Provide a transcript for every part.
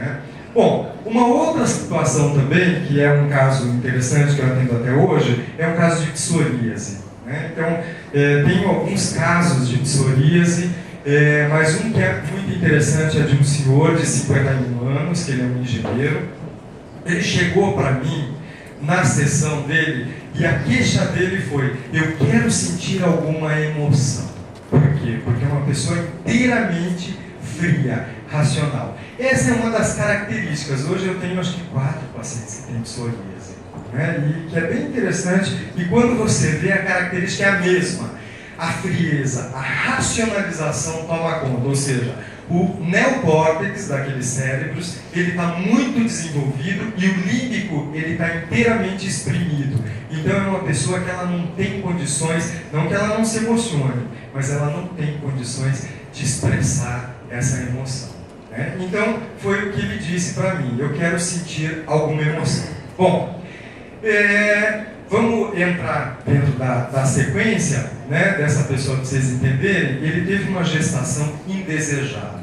né? Bom, uma outra situação também, que é um caso interessante que eu atendo até hoje, é um caso de psoríase, né? Então, tem alguns casos de psoríase, mas um que é muito interessante é de um senhor de 51 anos, que ele é um engenheiro. Ele chegou para mim na sessão dele e a queixa dele foi: eu quero sentir alguma emoção. Por quê? Porque é uma pessoa inteiramente fria, racional. Essa é uma das características. Hoje eu tenho acho que 4 pacientes que têm psoríase, né? E que é bem interessante, e quando você vê, a característica é a mesma. A frieza, a racionalização toma conta, ou seja, o neocórtex daqueles cérebros, ele está muito desenvolvido e o límbico, ele está inteiramente exprimido. Então é uma pessoa que ela não tem condições, não que ela não se emocione, mas ela não tem condições de expressar essa emoção, né? Então foi o que ele disse para mim: eu quero sentir alguma emoção. Bom, vamos entrar dentro da sequência, né, dessa pessoa, para vocês entenderem. Ele teve uma gestação indesejada.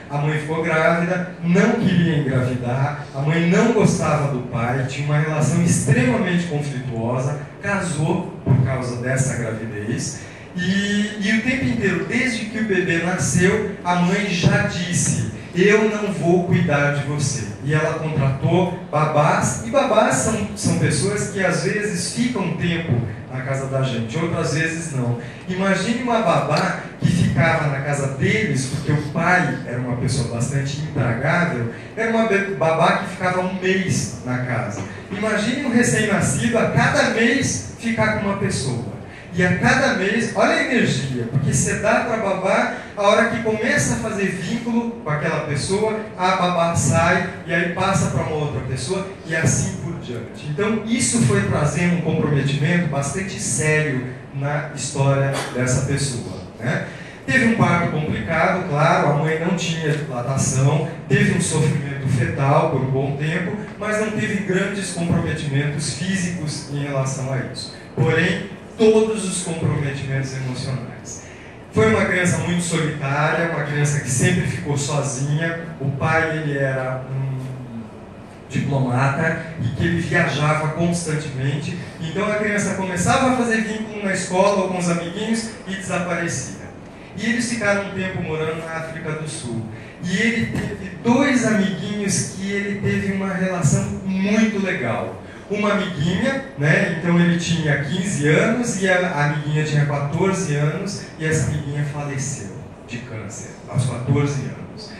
A mãe ficou grávida, não queria engravidar, a mãe não gostava do pai, tinha uma relação extremamente conflituosa, casou por causa dessa gravidez, e o tempo inteiro, desde que o bebê nasceu, a mãe já disse: eu não vou cuidar de você. E ela contratou babás, e babás são pessoas que às vezes ficam um tempo na casa da gente, outras vezes não. Imagine uma babá que ficava na casa deles, porque o pai era uma pessoa bastante intragável, era uma babá que ficava um mês na casa. Imagine um recém-nascido a cada mês ficar com uma pessoa. E a cada mês, olha a energia, porque você dá para a babá, a hora que começa a fazer vínculo com aquela pessoa, a babá sai e aí passa para uma outra pessoa e assim por diante. Então isso foi trazendo um comprometimento bastante sério na história dessa pessoa, né? Teve um parto complicado, claro, a mãe não tinha dilatação, teve um sofrimento fetal por um bom tempo, mas não teve grandes comprometimentos físicos em relação a isso. Porém, todos os comprometimentos emocionais. Foi uma criança muito solitária, uma criança que sempre ficou sozinha. O pai, ele era um diplomata e que ele viajava constantemente. Então a criança começava a fazer vínculo na escola ou com os amiguinhos e desaparecia. E eles ficaram um tempo morando na África do Sul. E ele teve 2 amiguinhos que ele teve uma relação muito legal. Uma amiguinha, né? Então ele tinha 15 anos e a amiguinha tinha 14 anos e essa amiguinha faleceu de câncer aos 14 anos.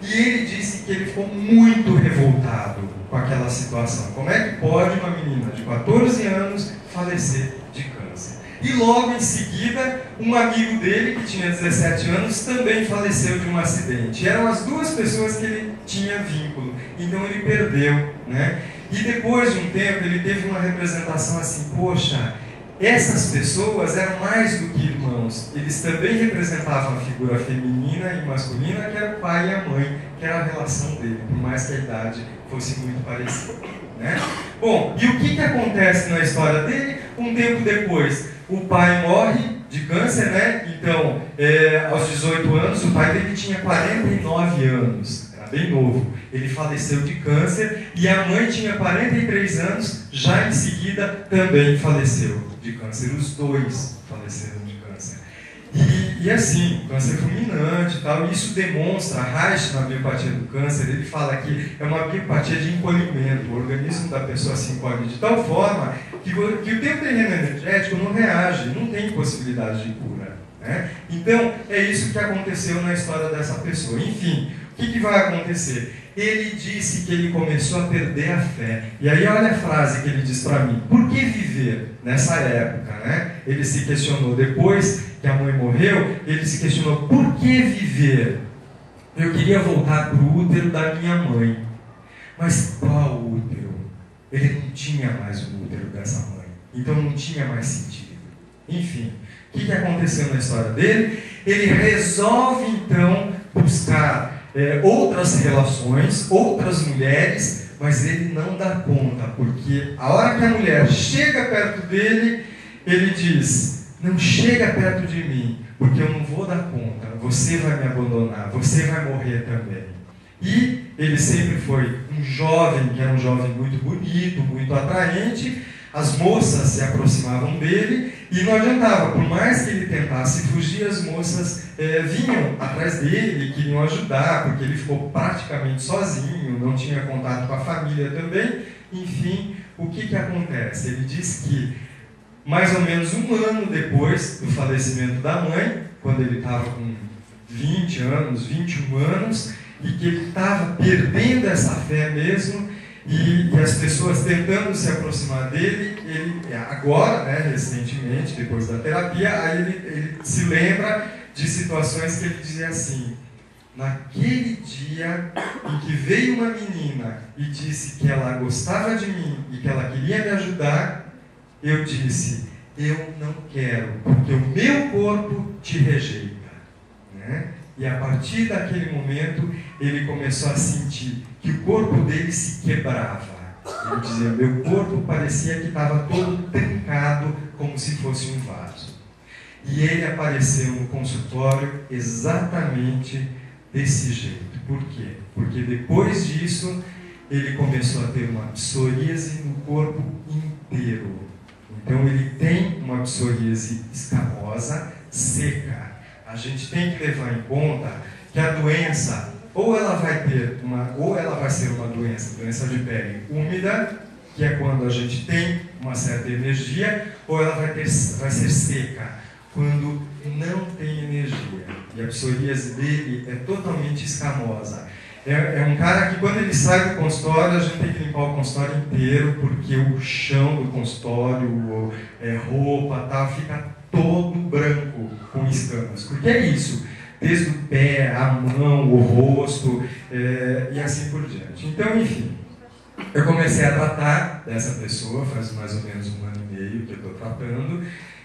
E ele disse que ele ficou muito revoltado com aquela situação. Como é que pode uma menina de 14 anos falecer de câncer? E logo em seguida, um amigo dele, que tinha 17 anos, também faleceu de um acidente. Eram as 2 pessoas que ele tinha vínculo. Então ele perdeu, né? E depois de um tempo, ele teve uma representação assim: poxa, essas pessoas eram mais do que irmãos. Eles também representavam a figura feminina e masculina, que era o pai e a mãe, que era a relação dele, por mais que a idade fosse muito parecida, né? Bom, e o que acontece na história dele? Um tempo depois, o pai morre de câncer, né? Então, aos 18 anos, o pai dele tinha 49 anos. Bem novo, ele faleceu de câncer e a mãe tinha 43 anos, já em seguida também faleceu de câncer. Os 2 faleceram de câncer. E assim, câncer fulminante e tal, e isso demonstra, Reich, na biopatia do câncer, ele fala que é uma biopatia de encolhimento. O organismo da pessoa se encolhe de tal forma que o teu terreno energético não reage, não tem possibilidade de cura, né? Então, é isso que aconteceu na história dessa pessoa. Enfim, o que vai acontecer? Ele disse que ele começou a perder a fé. E aí olha a frase que ele diz para mim: por que viver nessa época, né? Ele se questionou, depois que a mãe morreu, ele se questionou: por que viver? Eu queria voltar para o útero da minha mãe. Mas qual útero? Ele não tinha mais o útero dessa mãe. Então não tinha mais sentido. Enfim, o que aconteceu na história dele? Ele resolve então buscar outras relações, outras mulheres, mas ele não dá conta, porque a hora que a mulher chega perto dele, ele diz: não chega perto de mim, porque eu não vou dar conta, você vai me abandonar, você vai morrer também. E ele sempre foi um jovem, que era um jovem muito bonito, muito atraente. As moças se aproximavam dele e não adiantava, por mais que ele tentasse fugir, as moças vinham atrás dele, queriam ajudar, porque ele ficou praticamente sozinho, não tinha contato com a família também. Enfim, o que acontece? Ele diz que mais ou menos um ano depois do falecimento da mãe, quando ele estava com 20 anos, 21 anos, e que ele estava perdendo essa fé mesmo, e as pessoas tentando se aproximar dele, ele agora, né, recentemente, depois da terapia, aí ele se lembra de situações que ele dizia assim: naquele dia em que veio uma menina e disse que ela gostava de mim e que ela queria me ajudar, eu disse: eu não quero, porque o meu corpo te rejeita, né? E a partir daquele momento, ele começou a sentir que o corpo dele se quebrava. Ele dizia: meu corpo parecia que estava todo trincado, como se fosse um vaso. E ele apareceu no consultório exatamente desse jeito. Por quê? Porque depois disso, ele começou a ter uma psoríase no corpo inteiro. Então ele tem uma psoríase escamosa, seca. A gente tem que levar em conta que a doença, ou ela vai ser uma doença de pele úmida, que é quando a gente tem uma certa energia, ou ela vai ser seca, quando não tem energia. E a psoríase dele é totalmente escamosa. É um cara que, quando ele sai do consultório, a gente tem que limpar o consultório inteiro, porque o chão do consultório, roupa, tal, fica todo branco com escamas. Porque é isso, desde o pé, a mão, o rosto, e assim por diante. Então, enfim, eu comecei a tratar dessa pessoa, faz mais ou menos um ano e meio que eu estou tratando,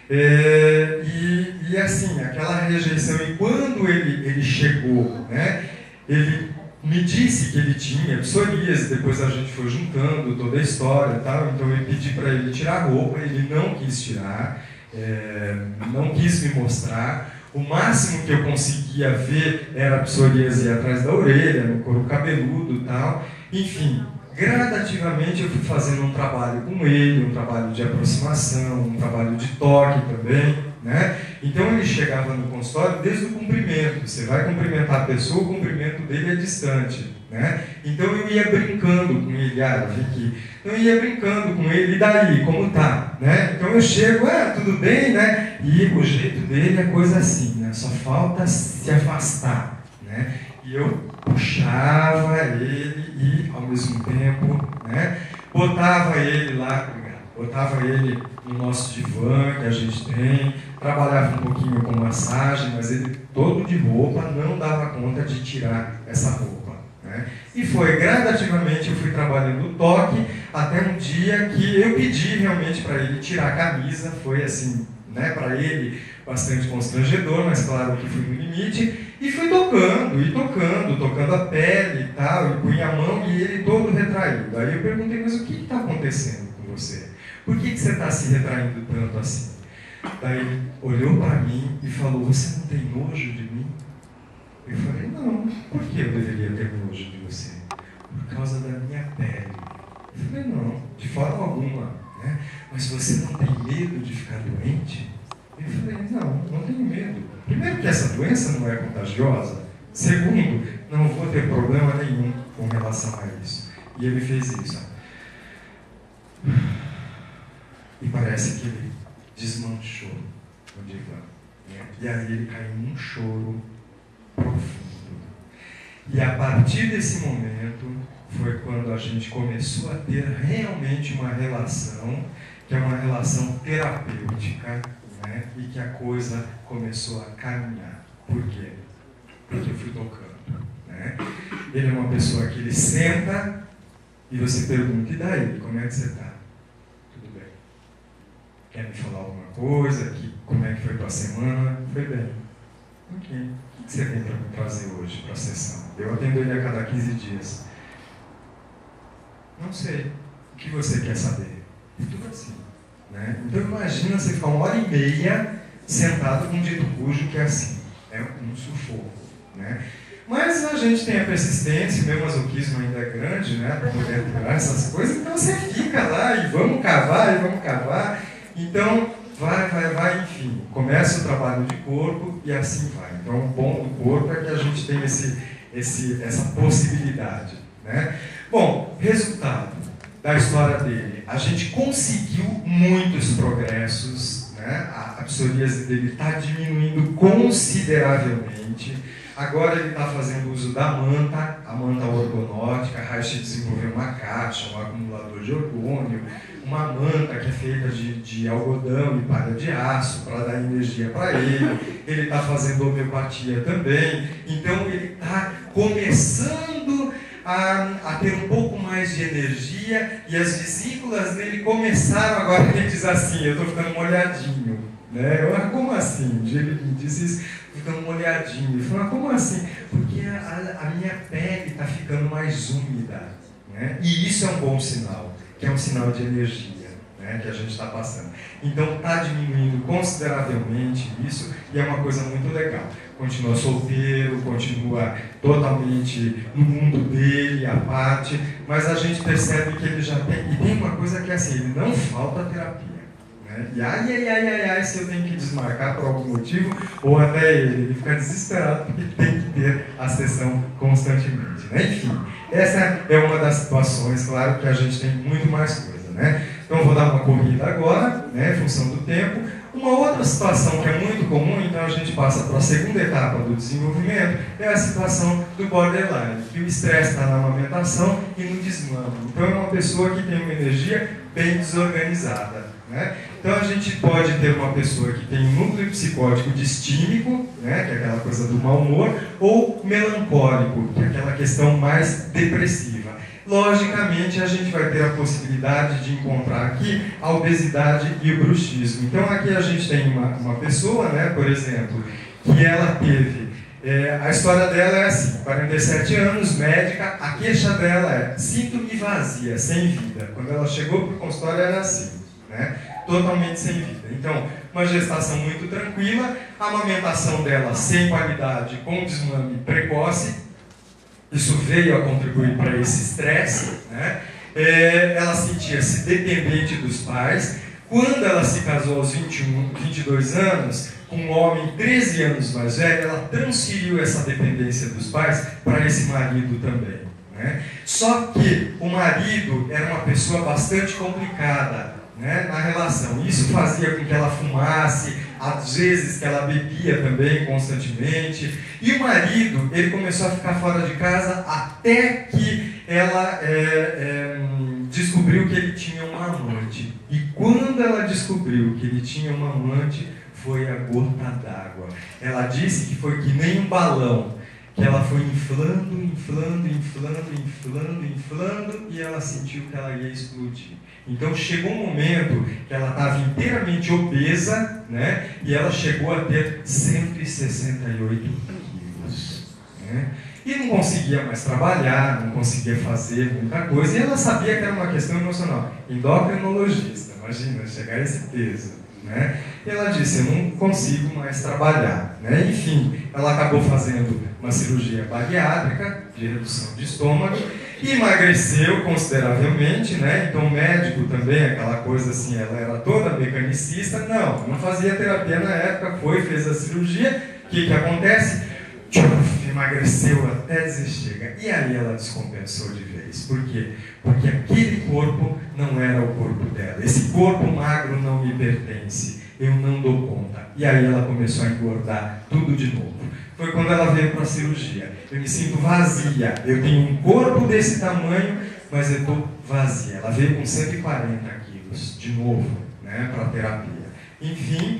e assim, aquela rejeição, e quando ele chegou, né, ele me disse que ele tinha psoríase, depois a gente foi juntando toda a história e tal, então eu pedi para ele tirar a roupa, ele não quis tirar, não quis me mostrar. O máximo que eu conseguia ver era a psoríase atrás da orelha, no couro cabeludo e tal. Enfim, gradativamente eu fui fazendo um trabalho com ele, um trabalho de aproximação, um trabalho de toque também, né? Então ele chegava no consultório desde o cumprimento. Você vai cumprimentar a pessoa, o cumprimento dele é distante, né? Então eu ia brincando com ele, eu vi que eu ia brincando com ele, e daí, como tá, né? Então eu chego, tudo bem, né? E o jeito dele é coisa assim, né? Só falta se afastar, né? E eu puxava ele e, ao mesmo tempo, né, botava ele no nosso divã que a gente tem, trabalhava um pouquinho com massagem, mas ele todo de roupa, não dava conta de tirar essa roupa, né? E foi gradativamente, eu fui trabalhando o toque, até um dia que eu pedi realmente para ele tirar a camisa. Foi assim, né, para ele bastante constrangedor, mas claro que fui no limite. E fui tocando a pele e tal, e punha a mão e ele todo retraído. Aí eu perguntei: mas o que está acontecendo com você? Por que você está se retraindo tanto assim? Daí ele olhou para mim e falou: você não tem nojo de mim? Eu falei: não, por que eu deveria ter nojo de você? Por causa da minha pele. Eu falei: não, de forma alguma, né? Mas você não tem medo de ficar doente? Eu falei: não tenho medo. Primeiro, que essa doença não é contagiosa. Segundo, não vou ter problema nenhum com relação a isso. E ele fez isso. E parece que ele desmanchou no divã, né? E aí ele caiu num choro profundo. E a partir desse momento foi quando a gente começou a ter realmente uma relação, que é uma relação terapêutica, né? E que a coisa começou a caminhar. Por quê? Porque eu fui tocando, né? Ele é uma pessoa que ele senta e você pergunta: e daí? Como é que você está? Tudo bem. Quer me falar alguma coisa? Como é que foi tua semana? Foi bem. Ok. O que você tem para me trazer hoje para a sessão? Eu atendo ele a cada 15 dias. Não sei. O que você quer saber? Tudo assim, né? Então imagina você ficar 1h30 sentado com um dito cujo que é assim. É um sufoco, né? Mas a gente tem a persistência, o meu masoquismo ainda é grande, né, para poder aturar essas coisas, então você fica lá e vamos cavar. Então, vai, enfim, começa o trabalho de corpo e assim vai. Então, o bom do corpo é que a gente tem essa possibilidade, né? Bom, resultado da história dele. A gente conseguiu muitos progressos, né? A psoríase dele está diminuindo consideravelmente. Agora ele está fazendo uso da manta, a manta orgonótica. A Reich desenvolveu uma caixa, um acumulador de orgônio, uma manta que é feita de algodão e palha de aço para dar energia para ele. Ele está fazendo homeopatia também. Então ele está começando a ter um pouco mais de energia e as vesículas dele começaram agora. Ele diz assim: eu estou ficando molhadinho, né? Como assim? Ele me disse isso, ficando molhadinho. Ele falou: como assim? Porque a minha pele está ficando mais úmida, né? E isso é um bom sinal, que é um sinal de energia, né, que a gente está passando. Então está diminuindo consideravelmente isso e é uma coisa muito legal. Continua solteiro, continua totalmente no mundo dele, à parte, mas a gente percebe que ele já tem, e tem uma coisa que é assim, ele não falta terapia, né? E ai, se eu tenho que desmarcar por algum motivo, ou até ele fica desesperado porque tem que ter a sessão constantemente, né? Enfim, essa é uma das situações, claro que a gente tem muito mais coisa, né? Então eu vou dar uma corrida agora, né, em função do tempo. Uma outra situação que é muito comum, então a gente passa para a segunda etapa do desenvolvimento, é a situação do borderline, que o estresse está na amamentação e no desmame. Então é uma pessoa que tem uma energia bem desorganizada, né? Então a gente pode ter uma pessoa que tem um núcleo psicótico distímico, né, que é aquela coisa do mau humor, ou melancólico, que é aquela questão mais depressiva. Logicamente, a gente vai ter a possibilidade de encontrar aqui a obesidade e o bruxismo. Então, aqui a gente tem uma pessoa, né, por exemplo, que ela teve... a história dela é assim: 47 anos, médica, a queixa dela é sinto-me vazia, sem vida. Quando ela chegou para o consultório era assim, né, totalmente sem vida. Então, uma gestação muito tranquila, a amamentação dela sem qualidade, com desmame precoce. Isso veio a contribuir para esse estresse, né? Ela sentia-se dependente dos pais. Quando ela se casou aos 22 anos, com um homem 13 anos mais velho, ela transferiu essa dependência dos pais para esse marido também, né? Só que o marido era uma pessoa bastante complicada, né, na relação. Isso fazia com que ela fumasse, às vezes que ela bebia também constantemente. E o marido, ele começou a ficar fora de casa até que ela descobriu que ele tinha uma amante. E quando ela descobriu que ele tinha uma amante, foi a gota d'água. Ela disse que foi que nem um balão, que ela foi inflando, e ela sentiu que ela ia explodir. Então chegou um momento que ela estava inteiramente obesa, né? E ela chegou a ter 168 quilos, né? E não conseguia mais trabalhar, não conseguia fazer muita coisa, e ela sabia que era uma questão emocional. Endocrinologista, imagina, chegar a esse peso, né? E ela disse: eu não consigo mais trabalhar, né? Enfim, ela acabou fazendo uma cirurgia bariátrica, de redução de estômago, e emagreceu consideravelmente, né? Então o médico também, aquela coisa assim, ela era toda mecanicista, não fazia terapia na época, fez a cirurgia. O que acontece? Emagreceu até dizer chega. E aí ela descompensou de vez. Por quê? Porque aquele corpo não era o corpo dela. Esse corpo magro não me pertence. Eu não dou conta. E aí ela começou a engordar tudo de novo. Foi quando ela veio para a cirurgia. Eu me sinto vazia. Eu tenho um corpo desse tamanho, mas eu estou vazia. Ela veio com 140 quilos de novo, né, para a terapia. Enfim,